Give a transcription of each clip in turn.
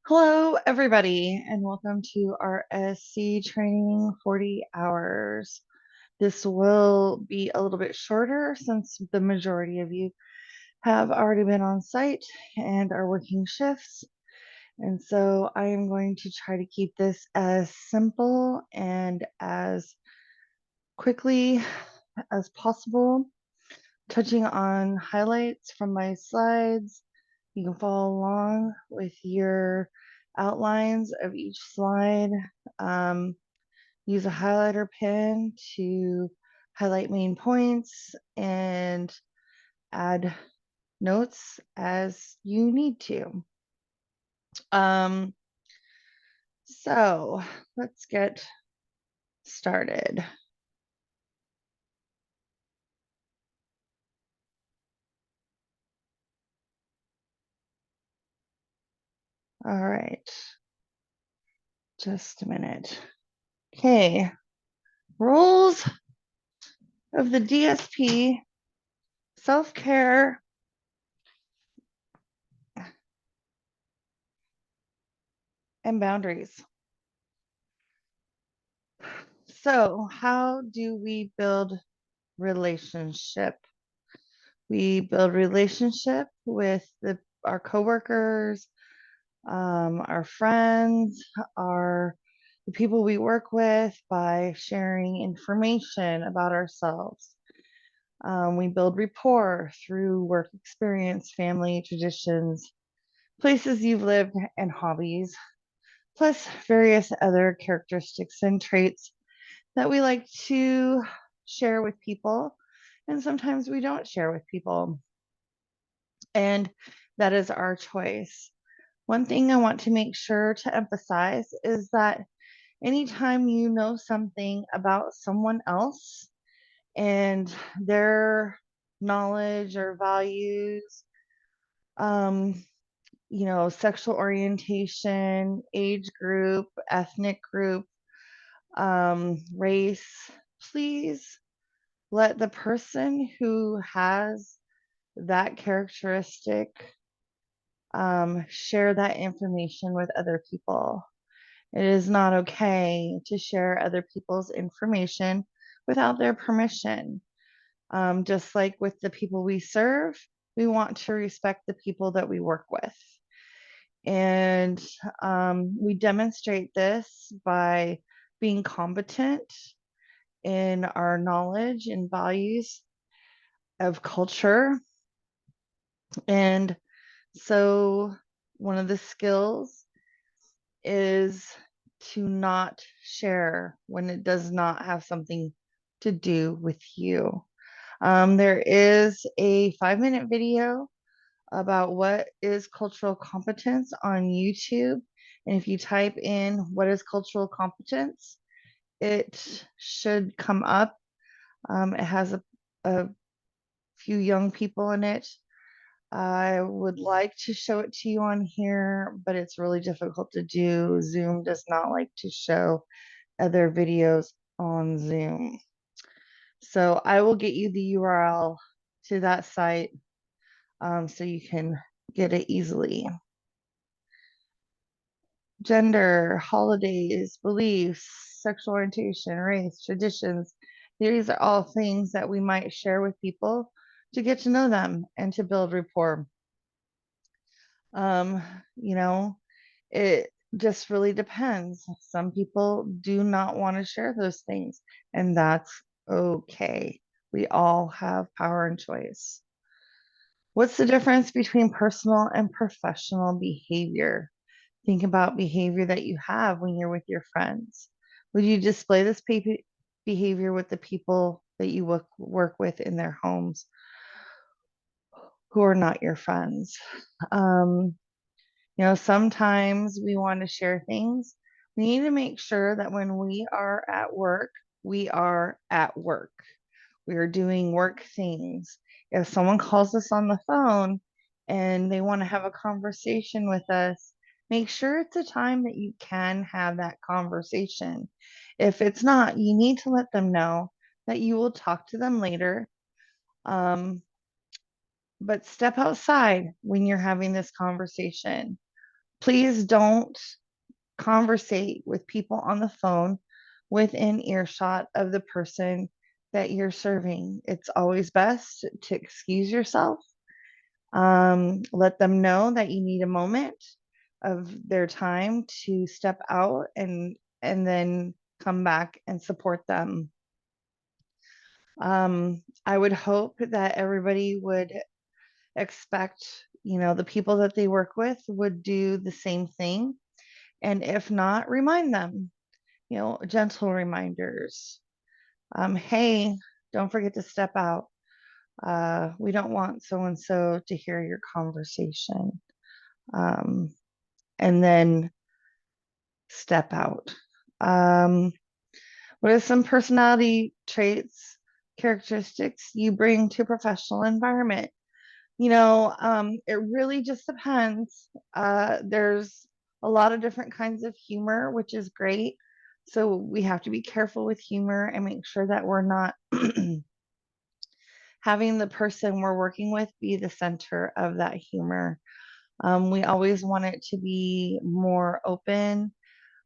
Hello, everybody, and welcome to RSC Training 40 hours. This will be a little bit shorter since the majority of you have already been on site and are working shifts. And so I am going to try to keep this as simple and as quickly as possible, touching on highlights from my slides. You can follow along with your outlines of each slide. Use a highlighter pen to highlight main points and add notes as you need to. So let's get started. All right, just a minute. Okay, rules of the DSP, self-care, and boundaries. So how do we build relationship? We build relationship with our coworkers, our friends, the people we work with by sharing information about ourselves. We build rapport through work experience, family traditions, places you've lived, and hobbies, plus various other characteristics and traits that we like to share with people. And sometimes we don't share with people. And that is our choice. One thing I want to make sure to emphasize is that anytime you know something about someone else and their knowledge or values, um, sexual orientation, age group, ethnic group, race, please let the person who has that characteristic share that information with other people. It is not okay to share other people's information without their permission. Just like with the people we serve, we want to respect the people that we work with. And we demonstrate this by being competent in our knowledge and values of culture. And so, one of the skills is to not share when it does not have something to do with you. There is a 5-minute video about what is cultural competence on YouTube. And if you type in what is cultural competence, it should come up. It has a few young people in it. I would like to show it to you on here, but it's really difficult to do. Zoom does not like to show other videos on Zoom. So I will get you the URL to that site so you can get it easily. Gender, holidays, beliefs, sexual orientation, race, traditions. These are all things that we might share with people to get to know them and to build rapport. Um, you know, it just really depends. Some people do not want to share those things, and that's okay. We all have power and choice. What's the difference between personal and professional behavior? Think about behavior that you have when you're with your friends. Would you display this behavior with the people that you work with in their homes who are not your friends? Um, sometimes we want to share things. We need to make sure that when we are at work, we are at work. We are doing work things. If someone calls us on the phone and they want to have a conversation with us, make sure it's a time that you can have that conversation. If it's not, you need to let them know that you will talk to them later. But step outside when you're having this conversation. Please don't conversate with people on the phone within earshot of the person that you're serving. It's always best to excuse yourself. Let them know that you need a moment of their time to step out and then come back and support them. I would hope that everybody would expect, the people that they work with would do the same thing. And if not, remind them, gentle reminders. Hey, don't forget to step out. We don't want so and so to hear your conversation. Um, and then step out. Um, what are some personality traits, characteristics you bring to a professional environment? It really just depends. There's a lot of different kinds of humor, which is great. So we have to be careful with humor and make sure that we're not having the person we're working with be the center of that humor. We always want it to be more open,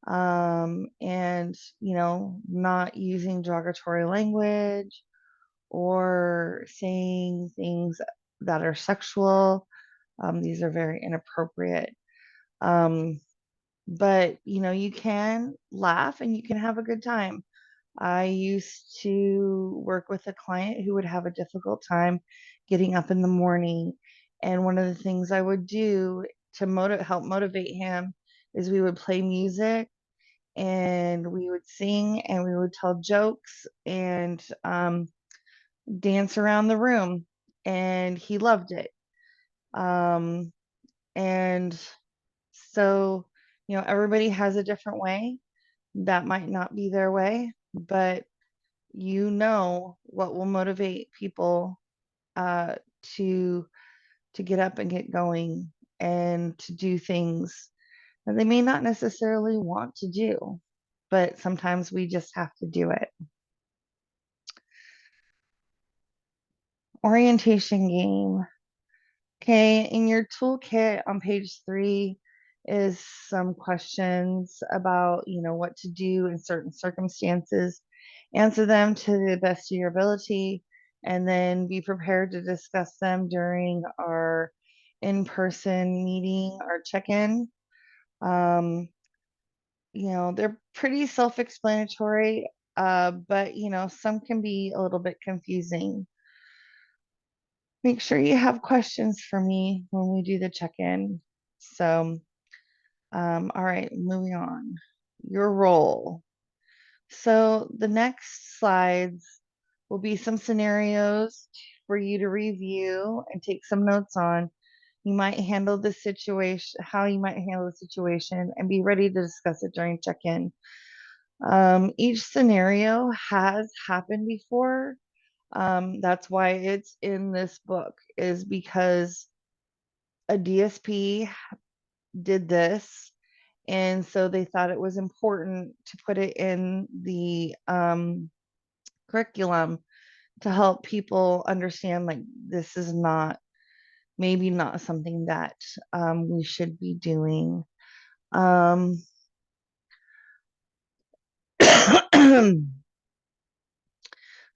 and, not using derogatory language or saying things that are sexual. These are very inappropriate. Um, but, you can laugh and you can have a good time. I used to work with a client who would have a difficult time getting up in the morning. And one of the things I would do to help motivate him is we would play music and we would sing and we would tell jokes and dance around the room. And he loved it. Um, and so, everybody has a different way. That might not be their way, but what will motivate people uh, to get up and get going and to do things that they may not necessarily want to do, but sometimes we just have to do it. Orientation game. Okay, in your toolkit on page 3 is some questions about, what to do in certain circumstances. Answer them to the best of your ability, and then be prepared to discuss them during our in-person meeting or check-in. Um, they're pretty self-explanatory, but, some can be a little bit confusing. Make sure you have questions for me when we do the check-in. So, all right, moving on. Your role. So the next slides will be some scenarios for you to review and take some notes on. You might handle the situation, how you might handle the situation, and be ready to discuss it during check-in. Each scenario has happened before. That's why it's in this book, is because a DSP did this, and so they thought it was important to put it in the curriculum to help people understand, like, this is maybe not something that we should be doing.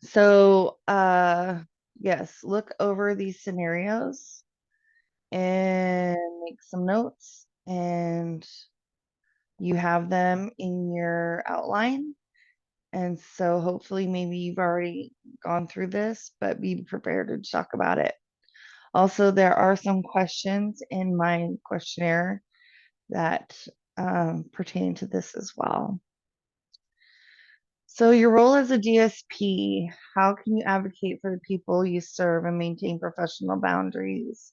So, yes, look over these scenarios and make some notes, and you have them in your outline. And so hopefully maybe you've already gone through this, but be prepared to talk about it. Also, there are some questions in my questionnaire that pertain to this as well. So your role as a DSP, how can you advocate for the people you serve and maintain professional boundaries?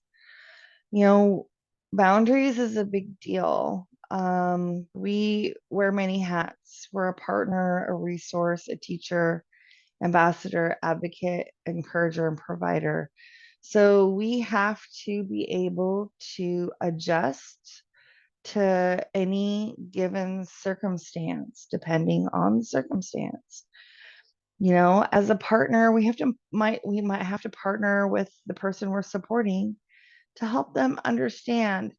Boundaries is a big deal. We wear many hats. We're a partner, a resource, a teacher, ambassador, advocate, encourager, and provider. So we have to be able to adjust to any given circumstance, depending on the circumstance. As a partner, we might have to partner with the person we're supporting to help them understand,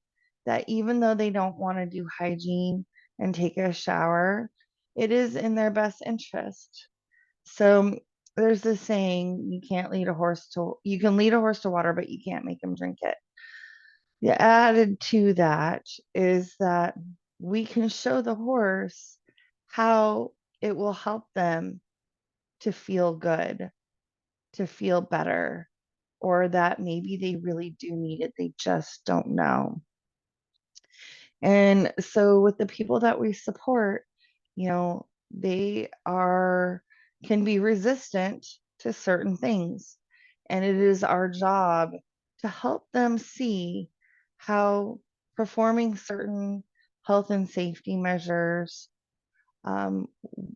that even though they don't want to do hygiene and take a shower, it is in their best interest. So there's this saying, you can lead a horse to water, but you can't make him drink it. The added to that is that we can show the horse how it will help them to feel good, to feel better, or that maybe they really do need it, they just don't know. And so with the people that we support, they are can be resistant to certain things. And it is our job to help them see how performing certain health and safety measures um,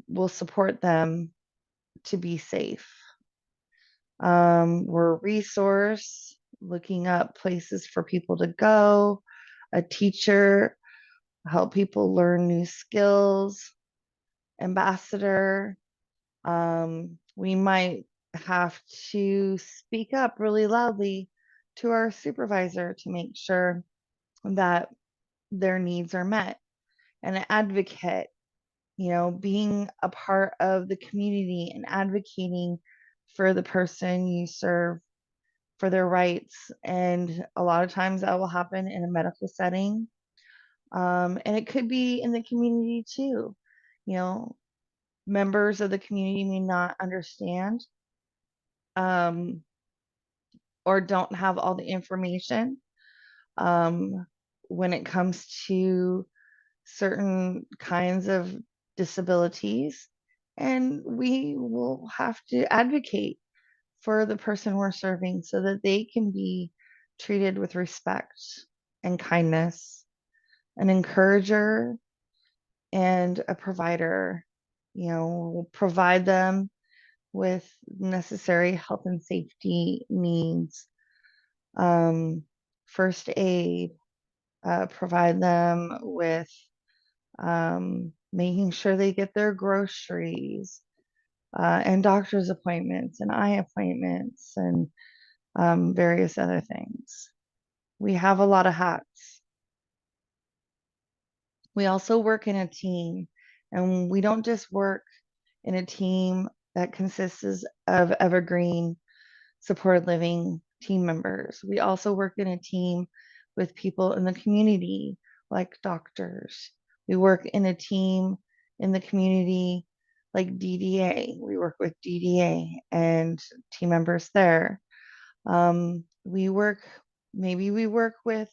will support them to be safe. We're a resource, looking up places for people to go, a teacher, help people learn new skills, ambassador. We might have to speak up really loudly to our supervisor to make sure that their needs are met. And an advocate, being a part of the community and advocating for the person you serve for their rights. And a lot of times that will happen in a medical setting. And it could be in the community too. You know, members of the community may not understand um, or don't have all the information um, when it comes to certain kinds of disabilities. And we will have to advocate for the person we're serving so that they can be treated with respect and kindness, an encourager and a provider. We'll provide them with necessary health and safety needs, um, first aid, provide them with making sure they get their groceries and doctor's appointments and eye appointments and various other things. We have a lot of hats. We also work in a team, and we don't just work in a team that consists of evergreen supported living team members. We also work in a team with people in the community, like doctors. We work in a team in the community like DDA. We work with DDA and team members there. We work, maybe we work with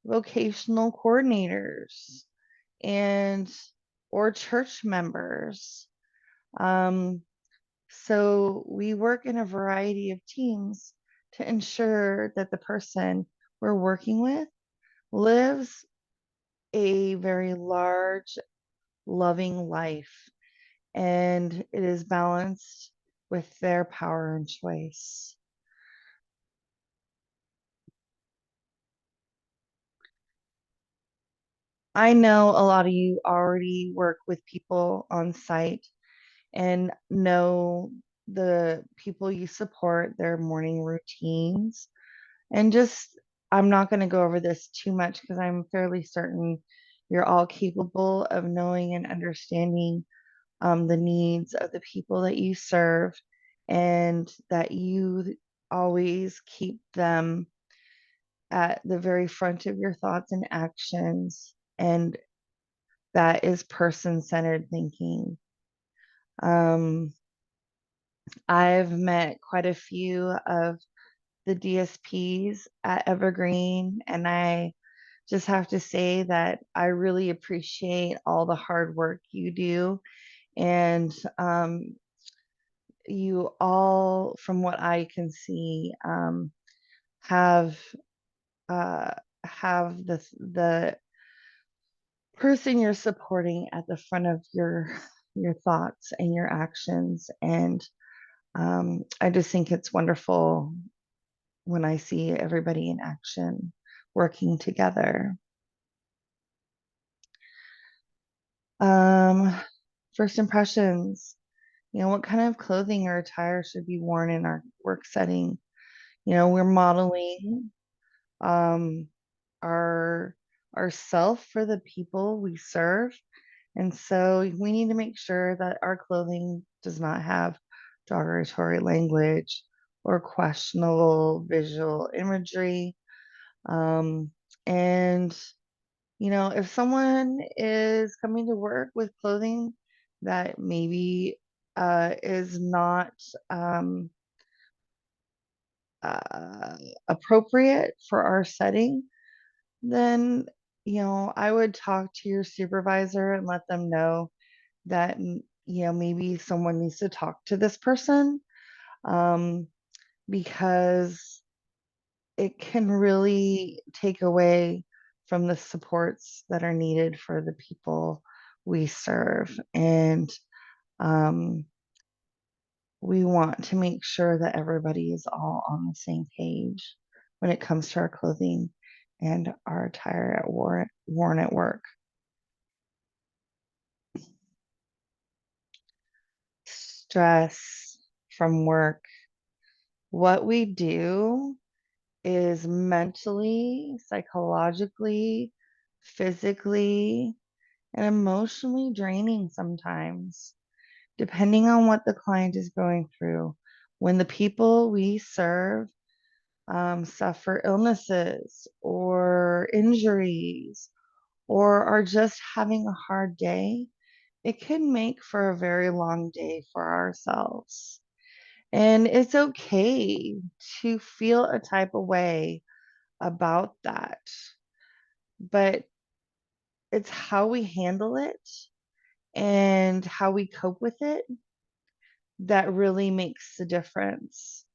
vocational coordinators and or church members. Um, so we work in a variety of teams to ensure that the person we're working with lives a very large, loving life and it is balanced with their power and choice. I know a lot of you already work with people on site and know the people you support, their morning routines. And just, I'm not going to go over this too much because I'm fairly certain you're all capable of knowing and understanding the needs of the people that you serve and that you always keep them at the very front of your thoughts and actions. And that is person centered thinking. Um, I've met quite a few of the DSPs at Evergreen, and I just have to say that I really appreciate all the hard work you do. And you all, from what I can see, have uh, have the person you're supporting at the front of your thoughts and your actions. And I just think it's wonderful when I see everybody in action working together. Um, First impressions, what kind of clothing or attire should be worn in our work setting? We're modeling um, our ourselves for the people we serve. And so we need to make sure that our clothing does not have derogatory language or questionable visual imagery. Um, and, if someone is coming to work with clothing that maybe is not um, uh, appropriate for our setting, then, I would talk to your supervisor and let them know that, maybe someone needs to talk to this person, um, because it can really take away from the supports that are needed for the people we serve. And um, we want to make sure that everybody is all on the same page when it comes to our clothing and our attire worn at work. Stress from work. What we do is mentally, psychologically, physically, and emotionally draining sometimes, depending on what the client is going through. When the people we serve suffer illnesses or injuries or are just having a hard day, it can make for a very long day for ourselves. And it's okay to feel a type of way about that, but it's how we handle it and how we cope with it that really makes the difference.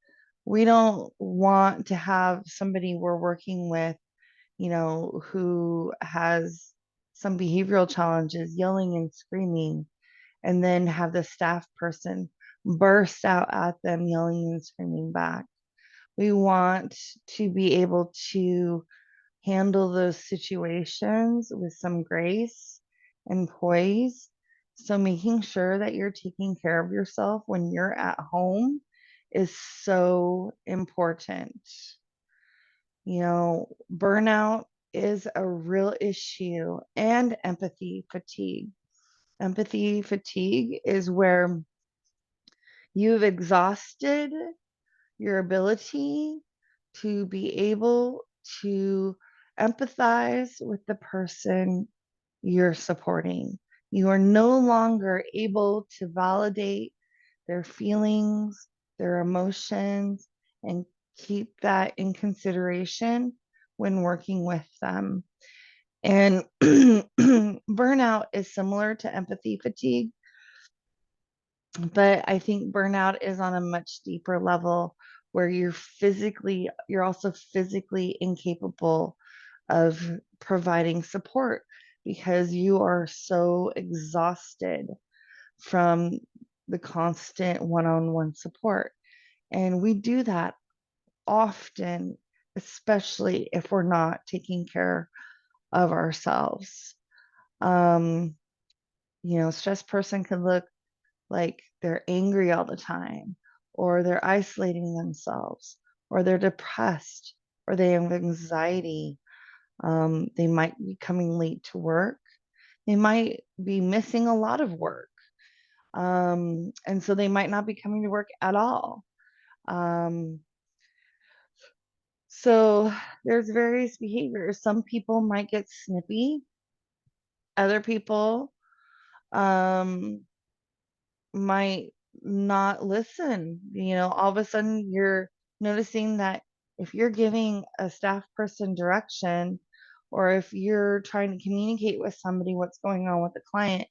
We don't want to have somebody we're working with, who has some behavioral challenges, yelling and screaming, and then have the staff person burst out at them, yelling and screaming back. We want to be able to handle those situations with some grace and poise. So, making sure that you're taking care of yourself when you're at home is so important. Burnout is a real issue, and empathy fatigue. Empathy fatigue is where you've exhausted your ability to be able to empathize with the person you're supporting. You are no longer able to validate their feelings, their emotions, and keep that in consideration when working with them. And burnout is similar to empathy fatigue, but I think burnout is on a much deeper level where you're also physically incapable of providing support because you are so exhausted from the constant one-on-one support. And we do that often, especially if we're not taking care of ourselves. Um, stressed person can look like they're angry all the time, or they're isolating themselves, or they're depressed, or they have anxiety. They might be coming late to work. They might be missing a lot of work. And so they might not be coming to work at all. Um, so there's various behaviors. Some people might get snippy. Other people um, might not listen. All of a sudden you're noticing that if you're giving a staff person direction, or if you're trying to communicate with somebody what's going on with the client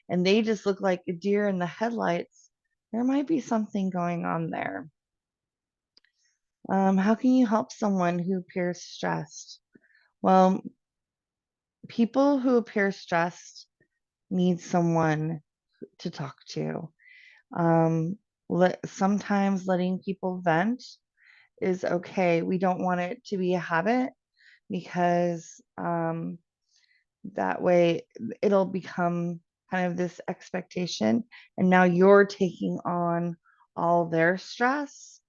and they just look like a deer in the headlights, there might be something going on there. How can you help someone who appears stressed? Well, people who appear stressed need someone to talk to. Um, Sometimes letting people vent is okay. We don't want it to be a habit because that way it'll become kind of this expectation. And now you're taking on all their stress.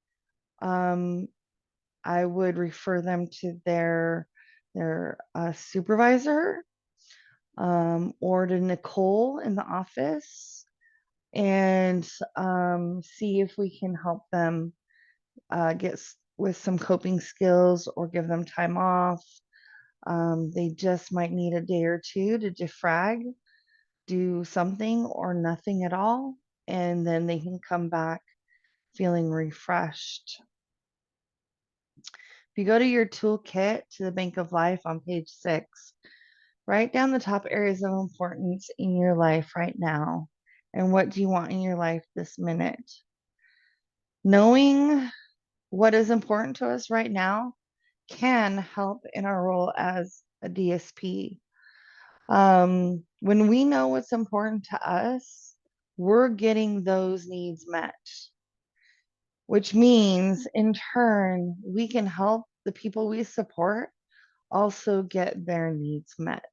I would refer them to their their supervisor, or to Nicole in the office, and see if we can help them get with some coping skills or give them time off. They just might need a day or two to defrag, do something or nothing at all, and then they can come back feeling refreshed. If you go to your toolkit to the Bank of Life on page 6, write down the top areas of importance in your life right now. And what do you want in your life this minute? Knowing what is important to us right now can help in our role as a DSP. When we know what's important to us, we're getting those needs met, which means in turn, we can help the people we support also get their needs met.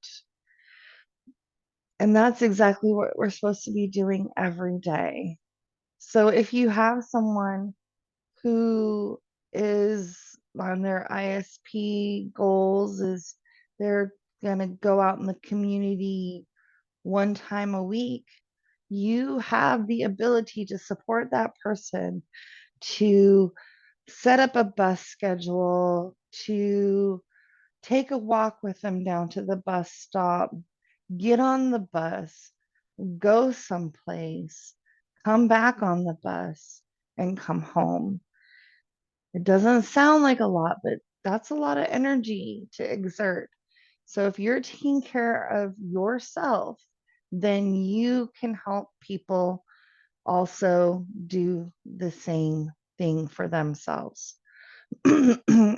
And that's exactly what we're supposed to be doing every day. So if you have someone who is on their ISP goals, is they're going to go out in the community one time a week, you have the ability to support that person, to set up a bus schedule, to take a walk with them down to the bus stop, get on the bus, go someplace, come back on the bus, and come home. It doesn't sound like a lot, but that's a lot of energy to exert. So if you're taking care of yourself, then you can help people also do the same thing for themselves.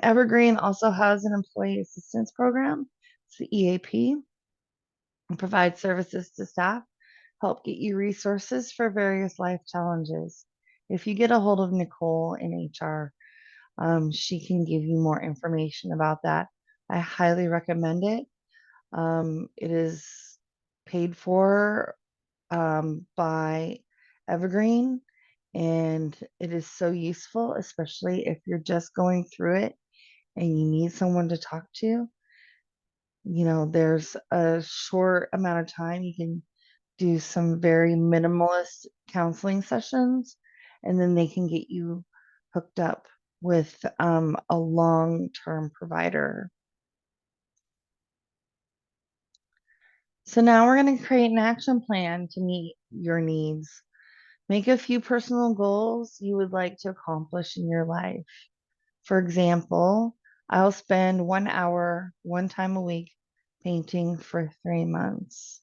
Evergreen also has an employee assistance program. It's the EAP, and provides services to staff, help get you resources for various life challenges. If you get a hold of Nicole in HR, she can give you more information about that. I highly recommend it. It is paid for by Evergreen, and it is so useful, especially if you're just going through it and you need someone to talk to. There's a short amount of time you can do some very minimalist counseling sessions, and then they can get you hooked up with a long-term provider. So now we're going to create an action plan to meet your needs. Make a few personal goals you would like to accomplish in your life. For example, I'll spend 1 hour, one time a week, painting for 3 months.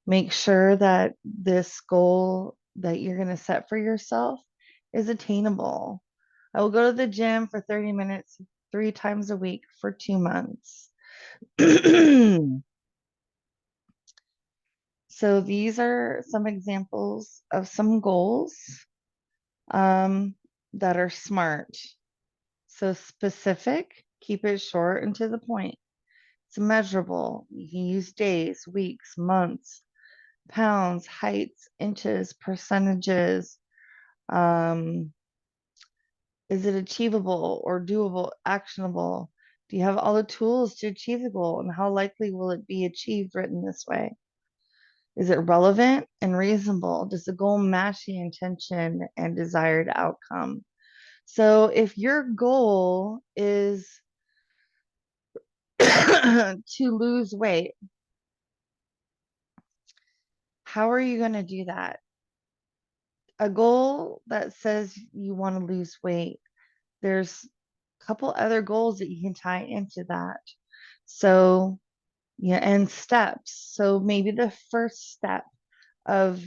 Make sure that this goal that you're going to set for yourself is attainable. I will go to the gym for 30 minutes 3 times a week for 2 months. So these are some examples of some goals that are SMART. So specific, keep it short and to the point. It's measurable. You can use days, weeks, months, pounds, heights, inches, percentages. Is it achievable or doable, actionable? Do you have all the tools to achieve the goal, and how likely will it be achieved written this way? Is it relevant and reasonable? Does the goal match the intention and desired outcome? So if your goal is to lose weight, how are you going to do that? A goal that says you want to lose weight, there's a couple other goals that you can tie into that. So, yeah, and steps. So maybe the first step of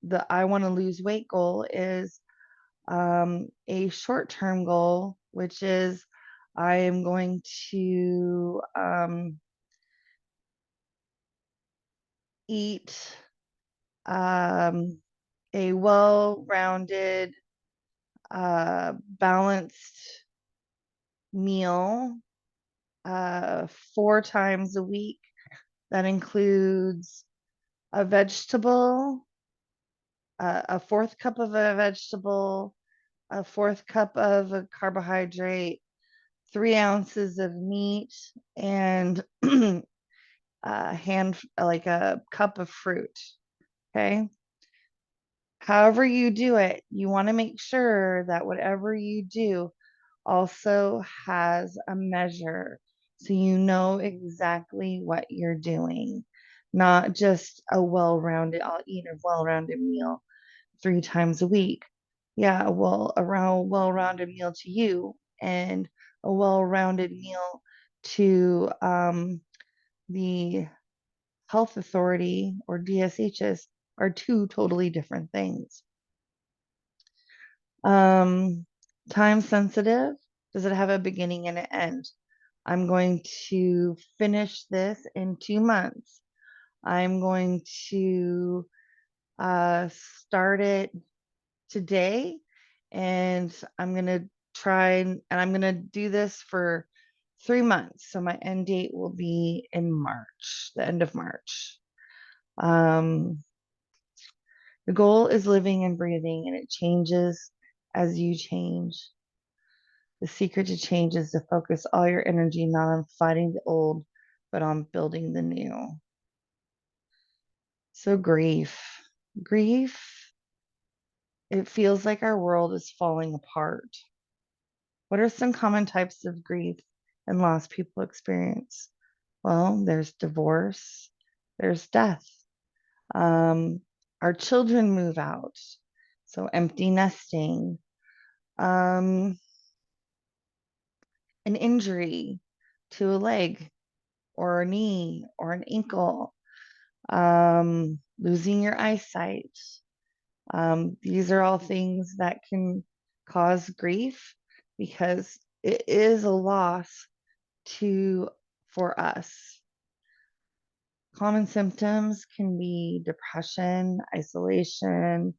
the I want to lose weight goal is a short-term goal, which is I am going to eat a well-rounded, balanced meal 4 times a week. That includes a vegetable, a fourth cup of a vegetable, a fourth cup of a carbohydrate, 3 ounces of meat, and like a cup of fruit. Okay. However you do it, you want to make sure that whatever you do also has a measure so you know exactly what you're doing, not just I'll eat a well-rounded meal 3 times a week. Yeah, well, around well-rounded meal to you and a well-rounded meal to the health authority or DSHS are two totally different things. Um, Time sensitive. Does it have a beginning and an end? I'm going to finish this in 2 months. I'm going to start it today, and I'm going to try and I'm going to do this for 3 months. So my end date will be in March, the end of March. The goal is living and breathing, and it changes as you change. The secret to change is to focus all your energy not on fighting the old, but on building the new. So, grief. Grief, it feels like our world is falling apart. What are some common types of grief and loss people experience? Well, there's divorce, there's death. Our children move out, so empty nesting. Um, an injury to a leg or a knee or an ankle, losing your eyesight. These are all things that can cause grief because it is a loss to for us. Common symptoms can be depression, isolation,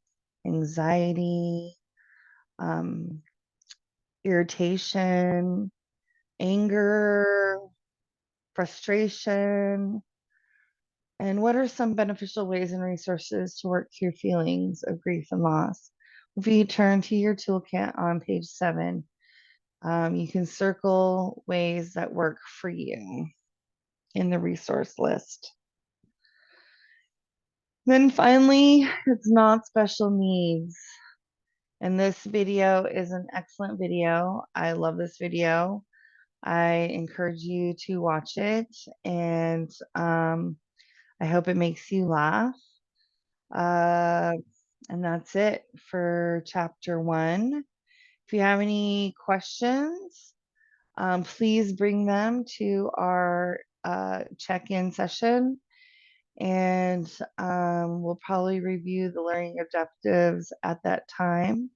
anxiety, um, irritation, anger, frustration. And what are some beneficial ways and resources to work through feelings of grief and loss? If you turn to your toolkit on page 7, you can circle ways that work for you in the resource list. Then finally, it's not special needs. And this video is an excellent video. I love this video. I encourage you to watch it, and I hope it makes you laugh. Uh, and that's it for chapter 1. If you have any questions, please bring them to our check-in session, and we'll probably review the learning objectives at that time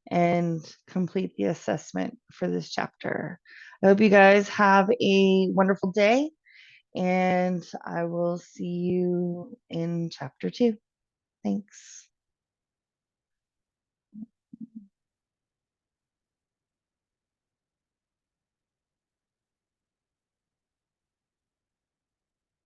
and complete the assessment for this chapter. I hope you guys have a wonderful day, and I will see you in chapter 2. Thanks.